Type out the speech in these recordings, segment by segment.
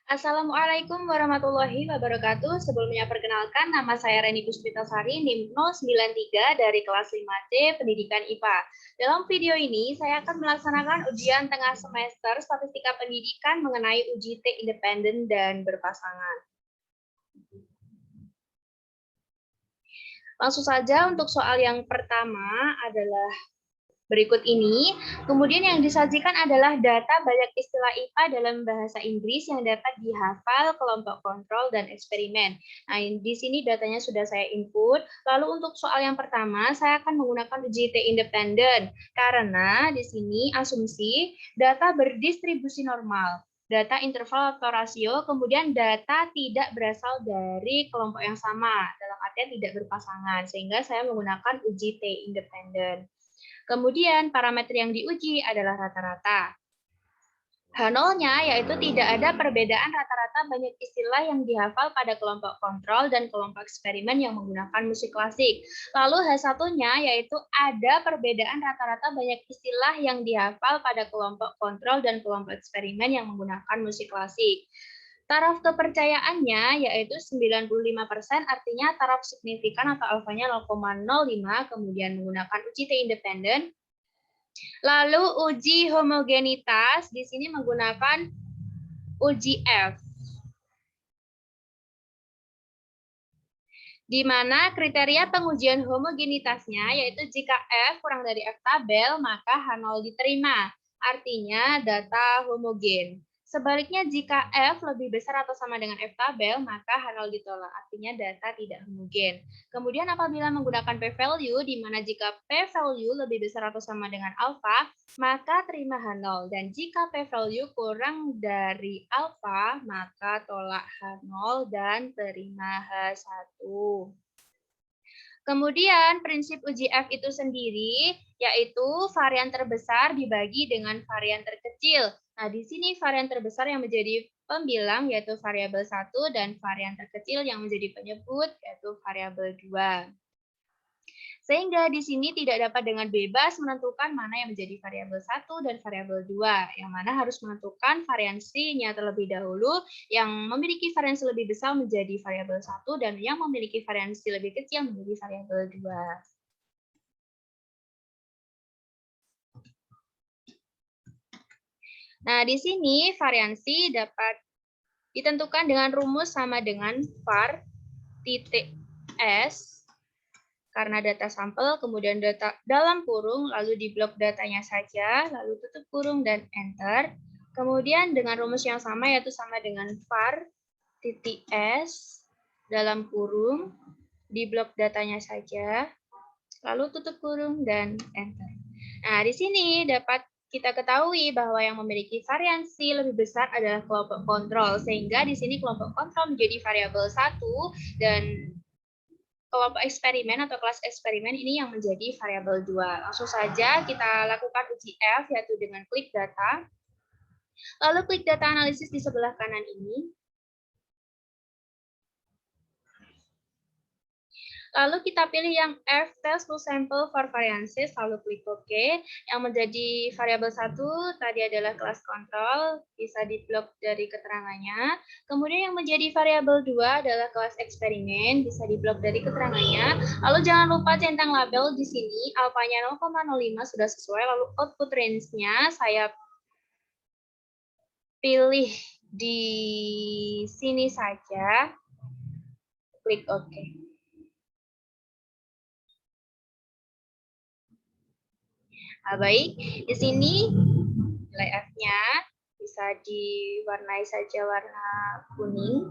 Assalamualaikum warahmatullahi wabarakatuh. Sebelumnya perkenalkan, nama saya Reni Puspitasari, NIM 093 dari kelas 5C Pendidikan IPA. Dalam video ini, saya akan melaksanakan ujian tengah semester Statistika Pendidikan mengenai uji T independen dan berpasangan. Langsung saja untuk soal yang pertama adalah berikut ini. Kemudian yang disajikan adalah data banyak istilah IPA dalam bahasa Inggris yang dapat dihafal kelompok kontrol dan eksperimen. Nah, di sini datanya sudah saya input. Lalu untuk soal yang pertama, saya akan menggunakan uji T independen karena di sini asumsi data berdistribusi normal, data interval atau rasio, kemudian data tidak berasal dari kelompok yang sama, dalam artian tidak berpasangan, sehingga saya menggunakan uji T independen. Kemudian parameter yang diuji adalah rata-rata. H0-nya yaitu tidak ada perbedaan rata-rata banyak istilah yang dihafal pada kelompok kontrol dan kelompok eksperimen yang menggunakan musik klasik. Lalu H1-nya yaitu ada perbedaan rata-rata banyak istilah yang dihafal pada kelompok kontrol dan kelompok eksperimen yang menggunakan musik klasik. Taraf kepercayaannya yaitu 95%, artinya taraf signifikan atau alfanya 0,05, kemudian menggunakan uji T independen. Lalu uji homogenitas di sini menggunakan uji F. Di mana kriteria pengujian homogenitasnya yaitu jika F kurang dari F tabel, maka H0 diterima. Artinya data homogen. Sebaliknya jika F lebih besar atau sama dengan F tabel, maka H0 ditolak. Artinya data tidak homogen. Kemudian apabila menggunakan p-value, di mana jika p-value lebih besar atau sama dengan alpha, maka terima H0. Dan jika p-value kurang dari alpha, maka tolak H0 dan terima H1. Kemudian prinsip uji F itu sendiri yaitu varian terbesar dibagi dengan varian terkecil. Nah, di sini varian terbesar yang menjadi pembilang yaitu variabel 1 dan varian terkecil yang menjadi penyebut yaitu variabel 2. Sehingga di sini tidak dapat dengan bebas menentukan mana yang menjadi variabel 1 dan variabel 2, yang mana harus menentukan variansinya terlebih dahulu, yang memiliki variansi lebih besar menjadi variabel 1 dan yang memiliki variansi lebih kecil menjadi variabel 2. Nah, di sini variansi dapat ditentukan dengan rumus sama dengan var titik S karena data sampel, kemudian data dalam kurung, lalu di blok datanya saja, lalu tutup kurung dan enter. Kemudian dengan rumus yang sama yaitu sama dengan var titik S dalam kurung, di blok datanya saja, lalu tutup kurung dan enter. Nah, di sini dapat kita ketahui bahwa yang memiliki variansi lebih besar adalah kelompok kontrol, sehingga di sini kelompok kontrol menjadi variabel 1 dan kelompok eksperimen atau kelas eksperimen ini yang menjadi variabel 2. Langsung saja kita lakukan uji F yaitu dengan klik data. Lalu klik data analisis di sebelah kanan ini. Lalu kita pilih yang F test to sample for variances, lalu klik OK. Yang menjadi variabel 1 tadi adalah kelas kontrol, bisa diblok dari keterangannya. Kemudian yang menjadi variabel 2 adalah kelas eksperimen, bisa diblok dari keterangannya. Lalu jangan lupa centang label di sini, alfanya 0,05 sudah sesuai, lalu output range-nya saya pilih di sini saja, klik OK. Nah, baik, di sini nilai F-nya bisa diwarnai saja warna kuning.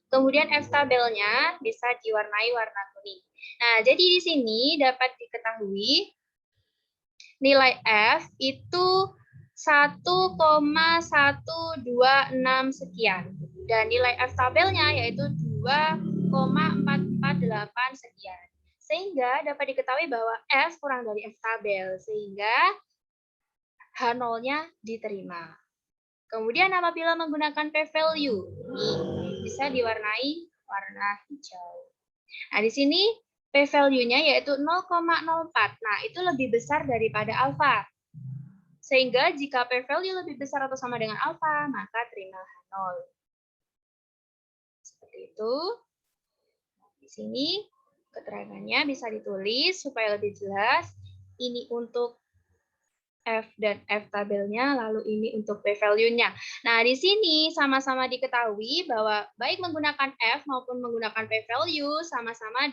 Kemudian F tabelnya bisa diwarnai warna kuning. Nah, jadi di sini dapat diketahui nilai F itu 1,126 sekian. Dan nilai F tabelnya yaitu 2,448 sekian. Sehingga dapat diketahui bahwa F kurang dari F tabel, sehingga H0-nya diterima. Kemudian apabila menggunakan p-value, bisa diwarnai warna hijau. Nah, di sini p-value-nya yaitu 0,04. Nah, itu lebih besar daripada alfa. Sehingga jika p-value lebih besar atau sama dengan alfa, maka terima H0. Seperti itu. Di sini keterangannya bisa ditulis supaya lebih jelas. Ini untuk F dan F tabelnya, lalu ini untuk p-value-nya. Nah, di sini sama-sama diketahui bahwa baik menggunakan F maupun menggunakan p-value sama-sama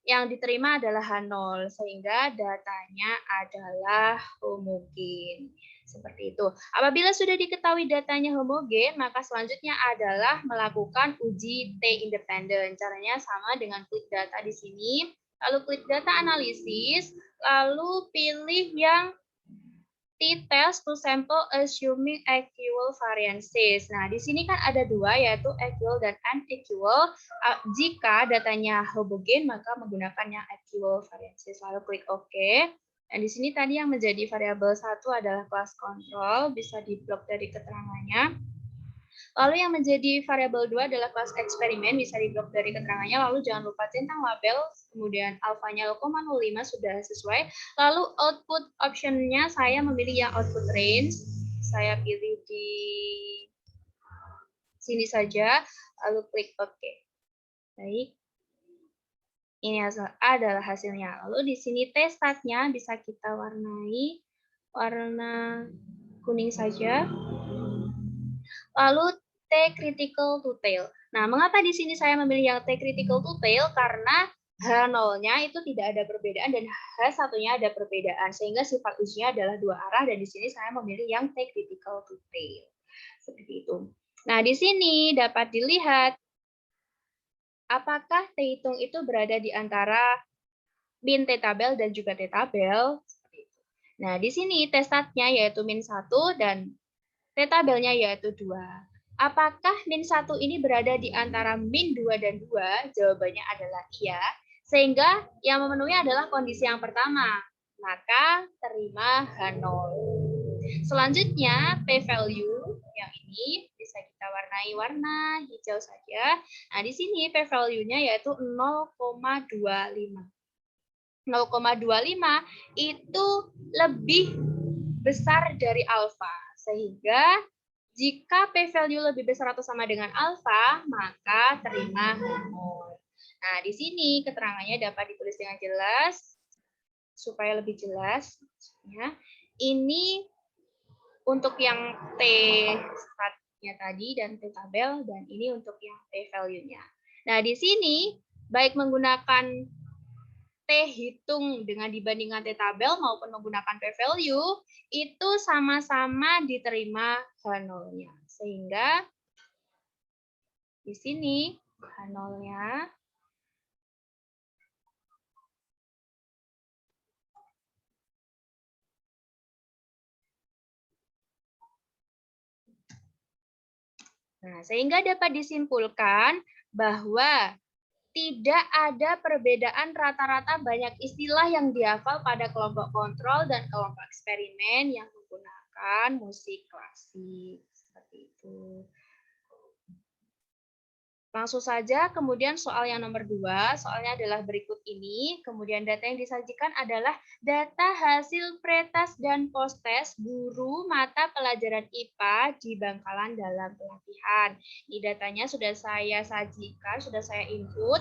yang diterima adalah H0, sehingga datanya adalah homogen. Seperti itu. Apabila sudah diketahui datanya homogen, maka selanjutnya adalah melakukan uji T independen. Caranya sama dengan klik data di sini, lalu klik data analisis, lalu pilih yang T-test to sample assuming equal variances. Nah, di sini kan ada dua, yaitu equal dan unequal. Jika datanya homogen, maka menggunakan yang equal variances. Lalu klik OK. Dan di sini tadi yang menjadi variabel 1 adalah class control, bisa diblok dari keterangannya. Lalu yang menjadi variabel 2 adalah kelas eksperimen, bisa diblok dari keterangannya. Lalu jangan lupa centang label, kemudian alfanya 0,05 sudah sesuai. Lalu output optionnya saya memilih yang output range. Saya pilih di sini saja, lalu klik OK. Baik. Ini adalah hasilnya. Lalu di sini T-statnya bisa kita warnai warna kuning saja. Lalu T critical to tail. Nah, mengapa di sini saya memilih yang T critical to tail? Karena H0-nya itu tidak ada perbedaan dan H1-nya ada perbedaan. Sehingga sifat ujinya adalah dua arah dan di sini saya memilih yang T critical to tail. Seperti itu. Nah, di sini dapat dilihat apakah T hitung itu berada di antara min T tabel dan juga T tabel. Nah, di sini T statnya yaitu min 1 dan T tabelnya yaitu 2. Apakah min 1 ini berada di antara min 2 dan 2? Jawabannya adalah iya. Sehingga yang memenuhi adalah kondisi yang pertama. Maka terima H0. Selanjutnya p-value yang ini bisa kita warnai warna hijau saja. Nah, di sini p-value-nya yaitu 0,25. 0,25 itu lebih besar dari alfa. Sehingga jika p-value lebih besar atau sama dengan alfa, maka terima H0. Nah, di sini keterangannya dapat ditulis dengan jelas, supaya lebih jelas. Ini untuk yang T statnya tadi dan T tabel, dan ini untuk yang p-value-nya. Nah, di sini baik menggunakan T hitung dengan dibandingkan T tabel maupun menggunakan p-value, itu sama-sama diterima H0-nya. Sehingga di sini H0-nya sehingga dapat disimpulkan bahwa tidak ada perbedaan rata-rata banyak istilah yang dihafal pada kelompok kontrol dan kelompok eksperimen yang menggunakan musik klasik. Seperti itu. Langsung saja, kemudian soal yang nomor 2, soalnya adalah berikut ini. Kemudian data yang disajikan adalah data hasil pretest dan posttest guru mata pelajaran IPA di Bangkalan dalam pelatihan. Ini datanya sudah saya sajikan, sudah saya input.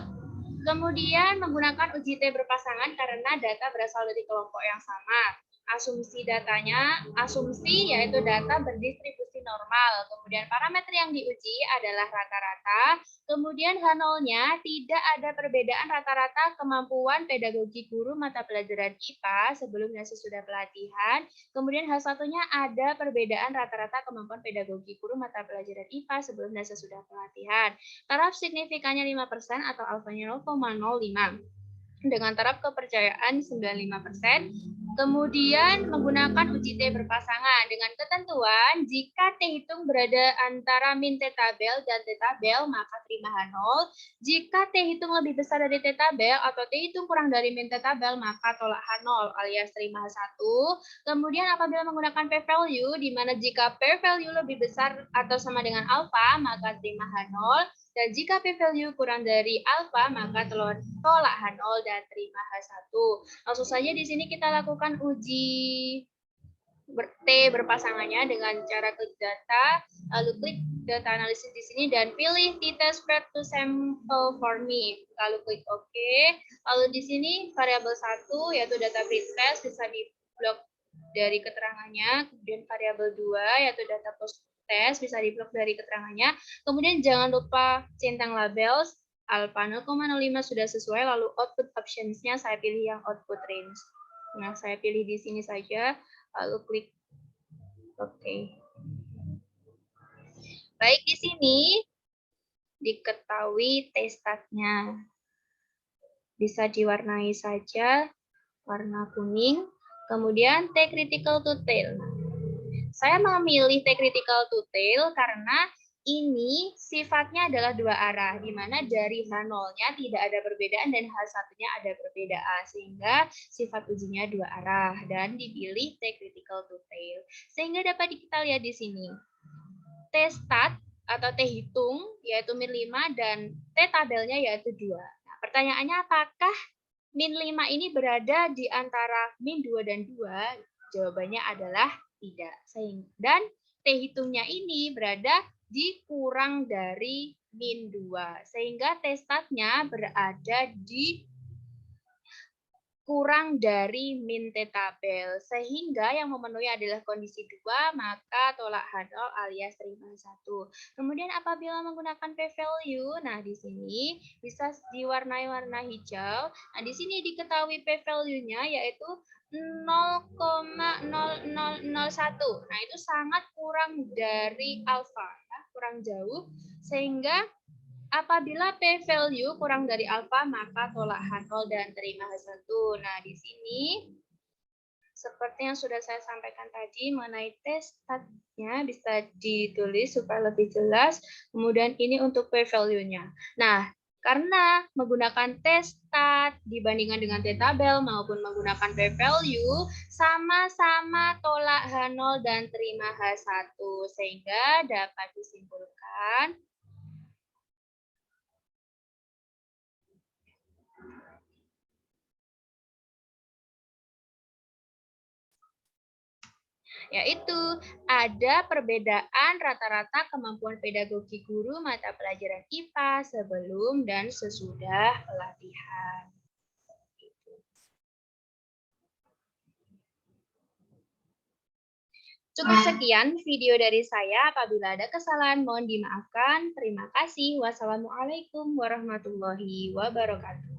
Kemudian menggunakan uji T berpasangan karena data berasal dari kelompok yang sama. Asumsi datanya, asumsi yaitu data berdistribusi normal. Kemudian parameter yang diuji adalah rata-rata. Kemudian H0-nya tidak ada perbedaan rata-rata kemampuan pedagogi guru mata pelajaran IPA sebelum dan sesudah pelatihan. Kemudian H1-nya ada perbedaan rata-rata kemampuan pedagogi guru mata pelajaran IPA sebelum dan sesudah pelatihan. Taraf signifikannya 5% atau alfanya 0,05. Dengan taraf kepercayaan 95%. Kemudian menggunakan uji T berpasangan dengan ketentuan jika T hitung berada antara min T tabel dan T tabel maka terima H0. Jika T hitung lebih besar dari T tabel atau T hitung kurang dari min T tabel maka tolak H0 alias terima H1. Kemudian apabila menggunakan p-value di mana jika p-value lebih besar atau sama dengan alfa maka terima H0. Dan jika p-value kurang dari alfa, maka tolak H0 dan terima H1. Langsung saja di sini kita lakukan uji T berpasangannya dengan cara klik data, lalu klik data analisis di sini dan pilih Theta spread to sample for me. Lalu klik OK. Lalu di sini variabel 1 yaitu data pretest bisa diblok dari keterangannya, kemudian variabel 2 yaitu data post test bisa diblok dari keterangannya. Kemudian jangan lupa centang labels alpha 0,05 sudah sesuai, lalu output options-nya saya pilih yang output range. Nah, saya pilih di sini saja, lalu klik OK. Baik, di sini diketahui T-stat-nya. Bisa diwarnai saja warna kuning, kemudian T critical to tail. Saya memilih T critical to tail karena ini sifatnya adalah dua arah, di mana dari H0-nya tidak ada perbedaan dan H1-nya ada perbedaan, sehingga sifat ujinya dua arah, dan dipilih T critical to tail. Sehingga dapat kita lihat di sini, T-stat atau T hitung, yaitu min 5, dan T tabelnya yaitu 2. Nah, pertanyaannya apakah min 5 ini berada di antara min 2 dan 2? Jawabannya adalah tidak. Dan T hitungnya ini berada di kurang dari min 2. Sehingga T-statnya berada di kurang dari min T tabel. Sehingga yang memenuhi adalah kondisi 2, maka tolak H0 alias terima 1. Kemudian apabila menggunakan p-value, nah di sini bisa diwarnai warna hijau. Nah di sini diketahui p-value-nya yaitu 0,0001. Nah itu sangat kurang dari alfa, ya, kurang jauh. Sehingga apabila p-value kurang dari alfa, maka tolak H0 dan terima H1. Nah, di sini seperti yang sudah saya sampaikan tadi mengenai T-stat-nya bisa ditulis supaya lebih jelas. Kemudian ini untuk p-value-nya. Nah, karena menggunakan T-stat dibandingkan dengan T-tabel maupun menggunakan p-value, sama-sama tolak H0 dan terima H1. Sehingga dapat disimpulkan yaitu ada perbedaan rata-rata kemampuan pedagogi guru mata pelajaran IPA sebelum dan sesudah pelatihan. Cukup sekian video dari saya. Apabila ada kesalahan mohon dimaafkan. Terima kasih. Wassalamualaikum warahmatullahi wabarakatuh.